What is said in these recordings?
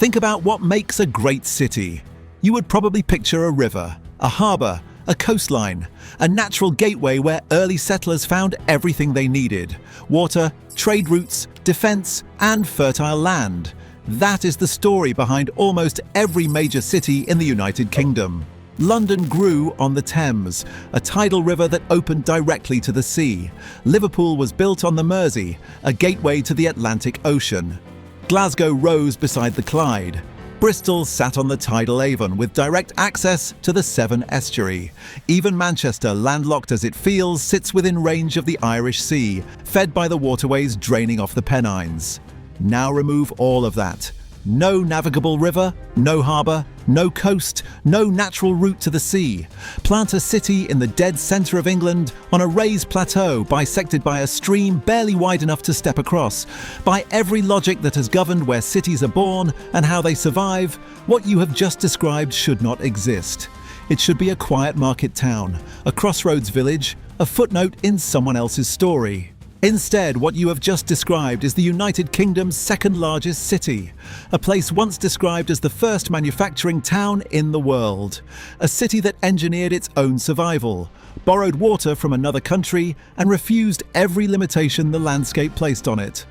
Think about what makes a great city. You would probably picture a river, a harbour, a coastline, a natural gateway where early settlers found everything they needed: water, trade routes, defence, and fertile land. That is the story behind almost every major city in the United Kingdom. London grew on the Thames, a tidal river that opened directly to the sea. Liverpool was built on the Mersey, a gateway to the Atlantic Ocean. Glasgow rose beside the Clyde. Bristol sat on the tidal Avon with direct access to the Severn estuary. Even Manchester, landlocked as it feels, sits within range of the Irish Sea, fed by the waterways draining off the Pennines. Now remove all of that. No navigable river, no harbour, no coast, no natural route to the sea. Plant a city in the dead centre of England on a raised plateau bisected by a stream barely wide enough to step across. By every logic that has governed where cities are born and how they survive, what you have just described should not exist. It should be a quiet market town, a crossroads village, a footnote in someone else's story. Instead, what you have just described is the United Kingdom's second largest city, a place once described as the first manufacturing town in the world, a city that engineered its own survival, borrowed water from another country, and refused every limitation the landscape placed on it.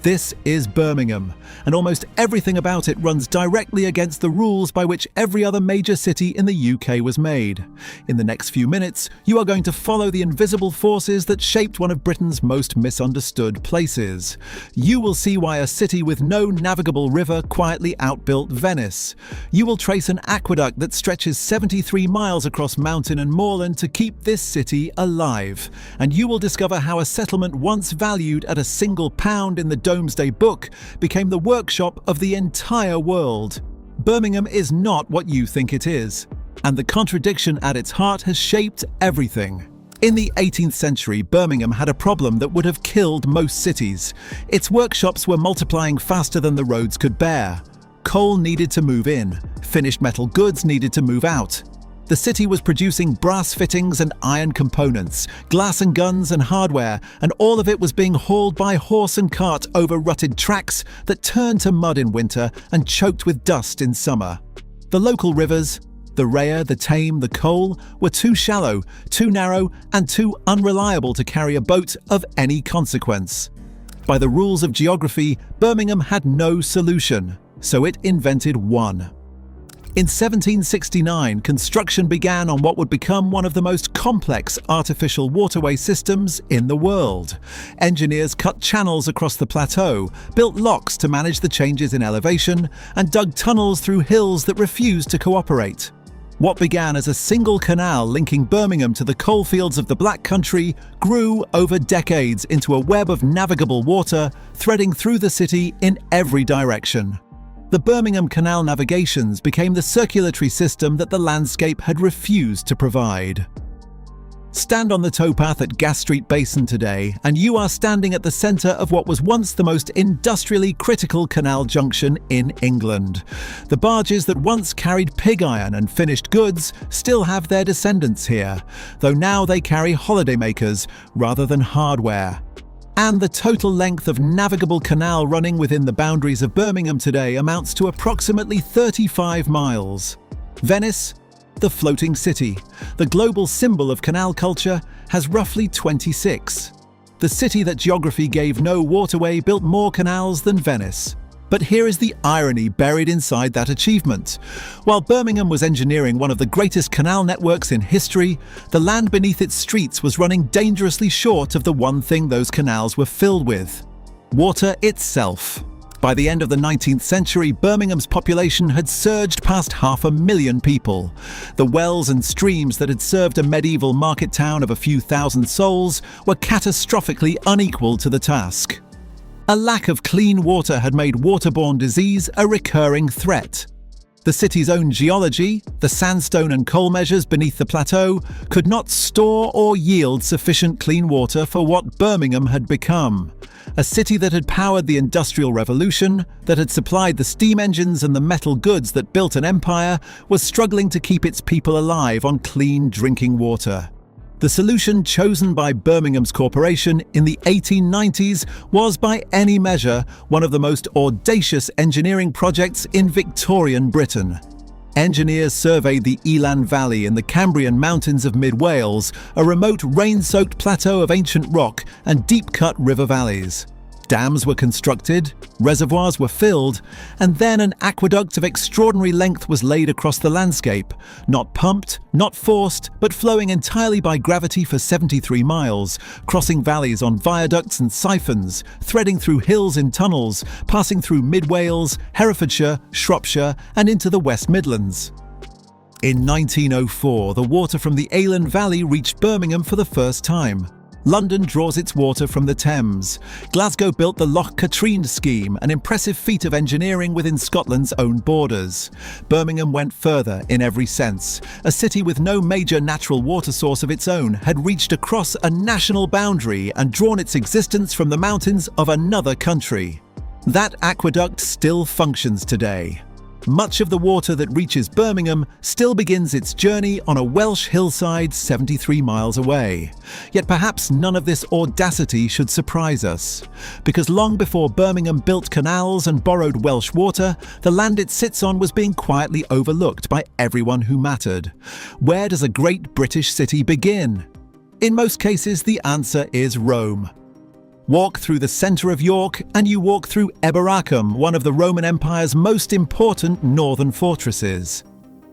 This is Birmingham, and almost everything about it runs directly against the rules by which every other major city in the UK was made. In the next few minutes, you are going to follow the invisible forces that shaped one of Britain's most misunderstood places. You will see why a city with no navigable river quietly outbuilt Venice. You will trace an aqueduct that stretches 73 miles across mountain and moorland to keep this city alive. And you will discover how a settlement once valued at a single pound in the Domesday Book became the workshop of the entire world. Birmingham is not what you think it is, and the contradiction at its heart has shaped everything. In the 18th century, Birmingham had a problem that would have killed most cities. Its workshops were multiplying faster than the roads could bear. Coal needed to move in, finished metal goods needed to move out. The city was producing brass fittings and iron components, glass and guns and hardware, and all of it was being hauled by horse and cart over rutted tracks that turned to mud in winter and choked with dust in summer. The local rivers, the Rhea, the Tame, the Cole, were too shallow, too narrow, and too unreliable to carry a boat of any consequence. By the rules of geography, Birmingham had no solution, so it invented one. In 1769, construction began on what would become one of the most complex artificial waterway systems in the world. Engineers cut channels across the plateau, built locks to manage the changes in elevation, and dug tunnels through hills that refused to cooperate. What began as a single canal linking Birmingham to the coalfields of the Black Country grew over decades into a web of navigable water, threading through the city in every direction. The Birmingham Canal navigations became the circulatory system that the landscape had refused to provide. Stand on the towpath at Gas Street Basin today, and you are standing at the centre of what was once the most industrially critical canal junction in England. The barges that once carried pig iron and finished goods still have their descendants here, though now they carry holidaymakers rather than hardware. And the total length of navigable canal running within the boundaries of Birmingham today amounts to approximately 35 miles. Venice, the floating city, the global symbol of canal culture, has roughly 26. The city that geography gave no waterway built more canals than Venice. But here is the irony buried inside that achievement. While Birmingham was engineering one of the greatest canal networks in history, the land beneath its streets was running dangerously short of the one thing those canals were filled with: water itself. By the end of the 19th century, Birmingham's population had surged past 500,000 people. The wells and streams that had served a medieval market town of a few thousand souls were catastrophically unequal to the task. A lack of clean water had made waterborne disease a recurring threat. The city's own geology, the sandstone and coal measures beneath the plateau, could not store or yield sufficient clean water for what Birmingham had become. A city that had powered the Industrial Revolution, that had supplied the steam engines and the metal goods that built an empire, was struggling to keep its people alive on clean drinking water. The solution chosen by Birmingham's corporation in the 1890s was by any measure one of the most audacious engineering projects in Victorian Britain. Engineers surveyed the Elan Valley in the Cambrian Mountains of mid-Wales, a remote rain-soaked plateau of ancient rock and deep-cut river valleys. Dams were constructed, reservoirs were filled, and then an aqueduct of extraordinary length was laid across the landscape, not pumped, not forced, but flowing entirely by gravity for 73 miles, crossing valleys on viaducts and siphons, threading through hills in tunnels, passing through mid-Wales, Herefordshire, Shropshire, and into the West Midlands. In 1904, the water from the Elan Valley reached Birmingham for the first time. London draws its water from the Thames. Glasgow built the Loch Katrine scheme, an impressive feat of engineering within Scotland's own borders. Birmingham went further in every sense. A city with no major natural water source of its own had reached across a national boundary and drawn its existence from the mountains of another country. That aqueduct still functions today. Much of the water that reaches Birmingham still begins its journey on a Welsh hillside 73 miles away. Yet perhaps none of this audacity should surprise us. Because long before Birmingham built canals and borrowed Welsh water, the land it sits on was being quietly overlooked by everyone who mattered. Where does a great British city begin? In most cases, the answer is Rome. Walk through the centre of York and you walk through Eboracum, one of the Roman Empire's most important northern fortresses.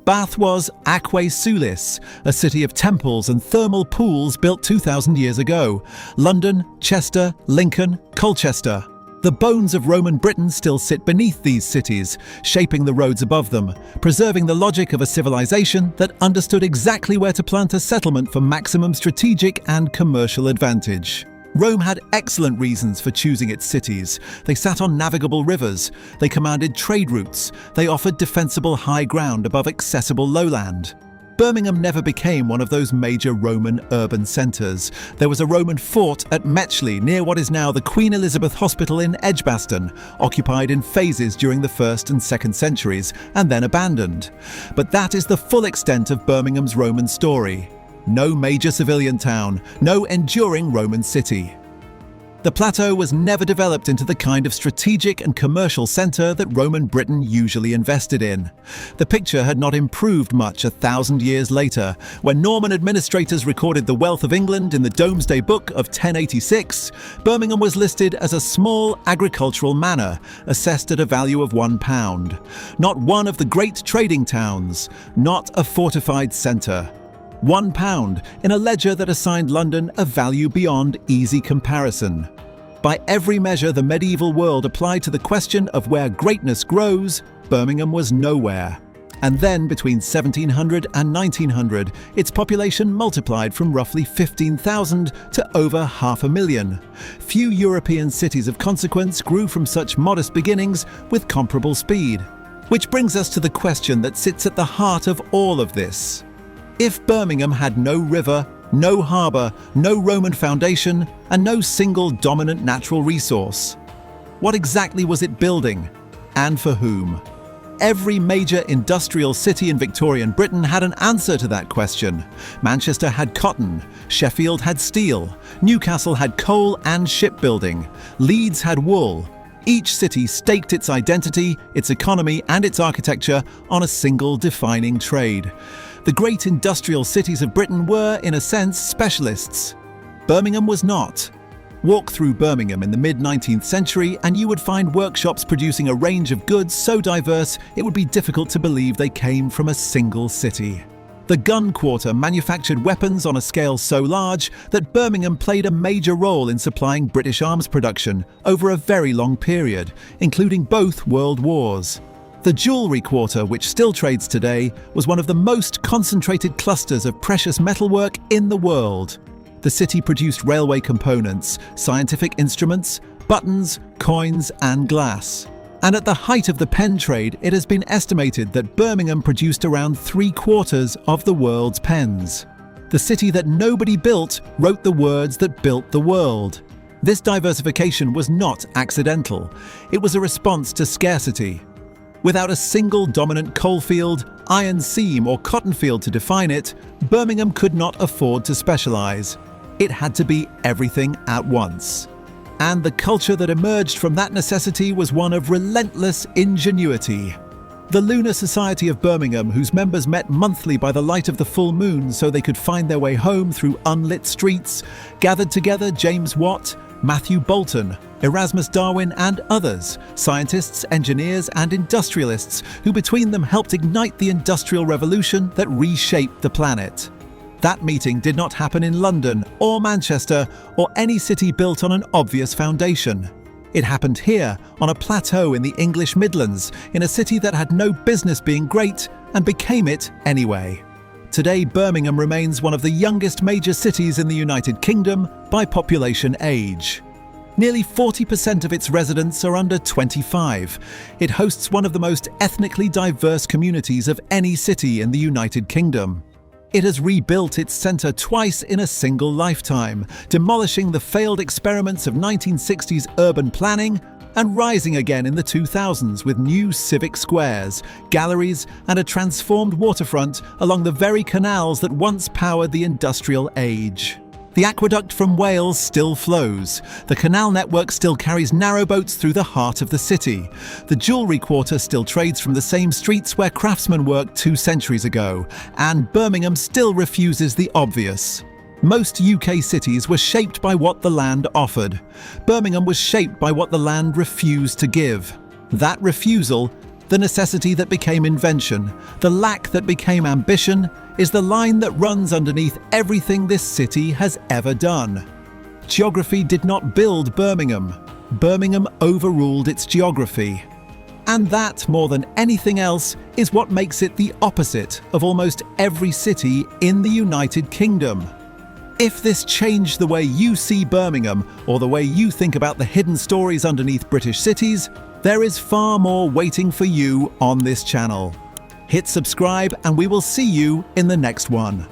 Bath was Aquae Sulis, a city of temples and thermal pools built 2,000 years ago. London, Chester, Lincoln, Colchester. The bones of Roman Britain still sit beneath these cities, shaping the roads above them, preserving the logic of a civilization that understood exactly where to plant a settlement for maximum strategic and commercial advantage. Rome had excellent reasons for choosing its cities. They sat on navigable rivers, they commanded trade routes, they offered defensible high ground above accessible lowland. Birmingham never became one of those major Roman urban centres. There was a Roman fort at Metchley near what is now the Queen Elizabeth Hospital in Edgbaston, occupied in phases during the 1st and 2nd centuries and then abandoned. But that is the full extent of Birmingham's Roman story. No major civilian town, no enduring Roman city. The plateau was never developed into the kind of strategic and commercial centre that Roman Britain usually invested in. The picture had not improved much 1,000 years later, when Norman administrators recorded the wealth of England in the Domesday Book of 1086. Birmingham was listed as a small agricultural manor, assessed at a value of £1. Not one of the great trading towns, not a fortified centre. £1 in a ledger that assigned London a value beyond easy comparison. By every measure the medieval world applied to the question of where greatness grows, Birmingham was nowhere. And then between 1700 and 1900, its population multiplied from roughly 15,000 to over 500,000. Few European cities of consequence grew from such modest beginnings with comparable speed. Which brings us to the question that sits at the heart of all of this. If Birmingham had no river, no harbour, no Roman foundation, and no single dominant natural resource, what exactly was it building, and for whom? Every major industrial city in Victorian Britain had an answer to that question. Manchester had cotton, Sheffield had steel, Newcastle had coal and shipbuilding, Leeds had wool. Each city staked its identity, its economy, and its architecture on a single defining trade. The great industrial cities of Britain were, in a sense, specialists. Birmingham was not. Walk through Birmingham in the mid-19th century and you would find workshops producing a range of goods so diverse it would be difficult to believe they came from a single city. The gun quarter manufactured weapons on a scale so large that Birmingham played a major role in supplying British arms production over a very long period, including both world wars. The jewellery quarter, which still trades today, was one of the most concentrated clusters of precious metalwork in the world. The city produced railway components, scientific instruments, buttons, coins, and glass. And at the height of the pen trade, it has been estimated that Birmingham produced around 3/4 of the world's pens. The city that nobody built wrote the words that built the world. This diversification was not accidental. It was a response to scarcity. Without a single dominant coalfield, iron seam or cotton field to define it, Birmingham could not afford to specialise. It had to be everything at once. And the culture that emerged from that necessity was one of relentless ingenuity. The Lunar Society of Birmingham, whose members met monthly by the light of the full moon so they could find their way home through unlit streets, gathered together James Watt, Matthew Boulton, Erasmus Darwin and others, scientists, engineers and industrialists who between them helped ignite the Industrial Revolution that reshaped the planet. That meeting did not happen in London or Manchester or any city built on an obvious foundation. It happened here, on a plateau in the English Midlands, in a city that had no business being great and became it anyway. Today, Birmingham remains one of the youngest major cities in the United Kingdom by population age. Nearly 40% of its residents are under 25. It hosts one of the most ethnically diverse communities of any city in the United Kingdom. It has rebuilt its centre twice in a single lifetime, demolishing the failed experiments of 1960s urban planning and rising again in the 2000s with new civic squares, galleries and a transformed waterfront along the very canals that once powered the industrial age. The aqueduct from Wales still flows. The canal network still carries narrowboats through the heart of the city. The jewellery quarter still trades from the same streets where craftsmen worked 2 centuries ago. And Birmingham still refuses the obvious. Most UK cities were shaped by what the land offered. Birmingham was shaped by what the land refused to give. That refusal, the necessity that became invention, the lack that became ambition, is the line that runs underneath everything this city has ever done. Geography did not build Birmingham. Birmingham overruled its geography. And that, more than anything else, is what makes it the opposite of almost every city in the United Kingdom. If this changed the way you see Birmingham or the way you think about the hidden stories underneath British cities, there is far more waiting for you on this channel. Hit subscribe and we will see you in the next one.